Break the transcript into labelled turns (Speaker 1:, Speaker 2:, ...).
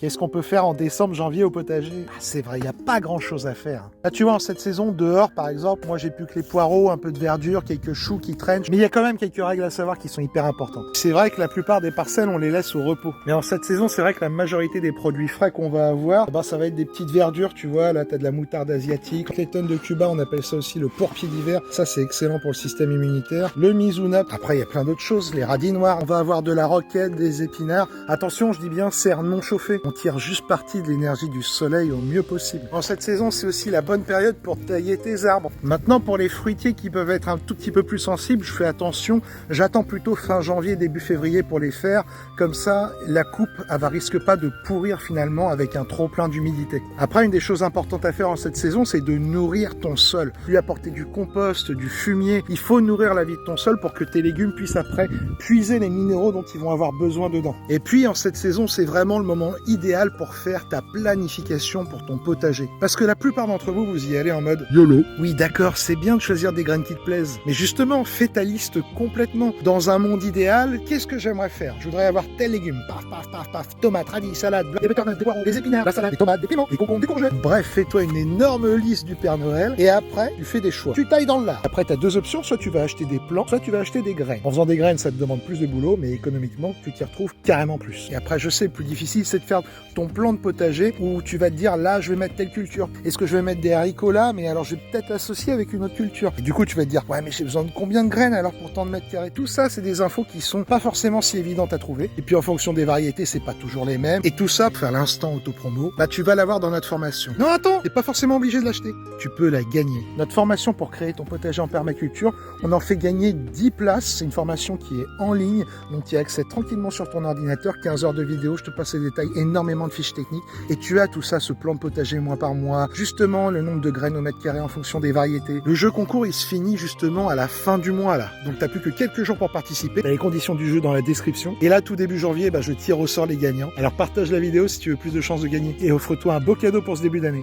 Speaker 1: Qu'est-ce qu'on peut faire en décembre, janvier au potager? C'est vrai, il n'y a pas grand-chose à faire. Là, tu vois, en cette saison, dehors, par exemple, moi, j'ai plus que les poireaux, un peu de verdure, quelques choux qui traînent. Mais il y a quand même quelques règles à savoir qui sont hyper importantes. C'est vrai que la plupart des parcelles, on les laisse au repos. Mais en cette saison, c'est vrai que la majorité des produits frais qu'on va avoir, ça va être des petites verdures, tu vois. Là, tu as de la moutarde asiatique. Les tonnes de Cuba, on appelle ça aussi le pourpier d'hiver. Ça, c'est excellent pour le système immunitaire. Le mizuna. Après, il y a plein d'autres choses. Les radis noirs. On va avoir de la roquette, des épinards. Attention, je dis bien serre non chauffée. On tire juste parti de l'énergie du soleil au mieux possible. En cette saison, c'est aussi la bonne période pour tailler tes arbres. Maintenant, pour les fruitiers qui peuvent être un tout petit peu plus sensibles, je fais attention. J'attends plutôt fin janvier, début février pour les faire. Comme ça, la coupe, elle ne risque pas de pourrir finalement avec un trop plein d'humidité. Après, une des choses importantes à faire en cette saison, c'est de nourrir ton sol. Lui apporter du compost, du fumier. Il faut nourrir la vie de ton sol pour que tes légumes puissent après puiser les minéraux dont ils vont avoir besoin dedans. Et puis, en cette saison, c'est vraiment le moment idéal pour faire ta planification pour ton potager. Parce que la plupart d'entre vous, vous y allez en mode YOLO. Oui, d'accord, c'est bien de choisir des graines qui te plaisent. Mais justement, fais ta liste complètement. Dans un monde idéal, qu'est-ce que j'aimerais faire? Je voudrais avoir tel légume. Paf, paf, paf, paf. Tomates, radis, salade, des betteraves, des poireaux, des épinards, la salade, des tomates, des piments, des concombres, des courgettes. Bref, fais-toi une énorme liste du Père Noël. Et après, tu fais des choix. Tu tailles dans le lard. Après, tu as deux options. Soit tu vas acheter des plants, soit tu vas acheter des graines. En faisant des graines, ça te demande plus de boulot, mais économiquement, tu t'y retrouves carrément plus. Et après, je sais, le plus difficile, c'est de faire ton plan de potager où tu vas te dire, là, je vais mettre telle culture. Est-ce que je vais mettre des haricots là? Mais alors, je vais peut-être l'associer avec une autre culture. Et du coup, tu vas te dire, ouais, mais j'ai besoin de combien de graines alors pour tant de mètres carrés? Tout ça, c'est des infos qui sont pas forcément si évidentes à trouver. Et puis, en fonction des variétés, c'est pas toujours les mêmes. Et tout ça, pour faire l'instant autopromo, tu vas l'avoir dans notre formation. Non, attends, t'es pas forcément obligé de l'acheter. Tu peux la gagner. Notre formation pour créer ton potager en permaculture, on en fait gagner 10 places. C'est une formation qui est en ligne, donc tu as accès tranquillement sur ton ordinateur, 15 heures de vidéo, je te passe les détails, énormément de fiches techniques. Et tu as tout ça, ce plan de potager mois par mois, justement le nombre de graines au mètre carré en fonction des variétés. Le jeu concours, il se finit justement à la fin du mois là. Donc t'as plus que quelques jours pour participer. T'as les conditions du jeu dans la description. Et là, tout début janvier, je tire au sort les gagnants. Alors partage la vidéo si tu veux plus de chances de gagner. Et offre-toi un beau cadeau pour ce début d'année.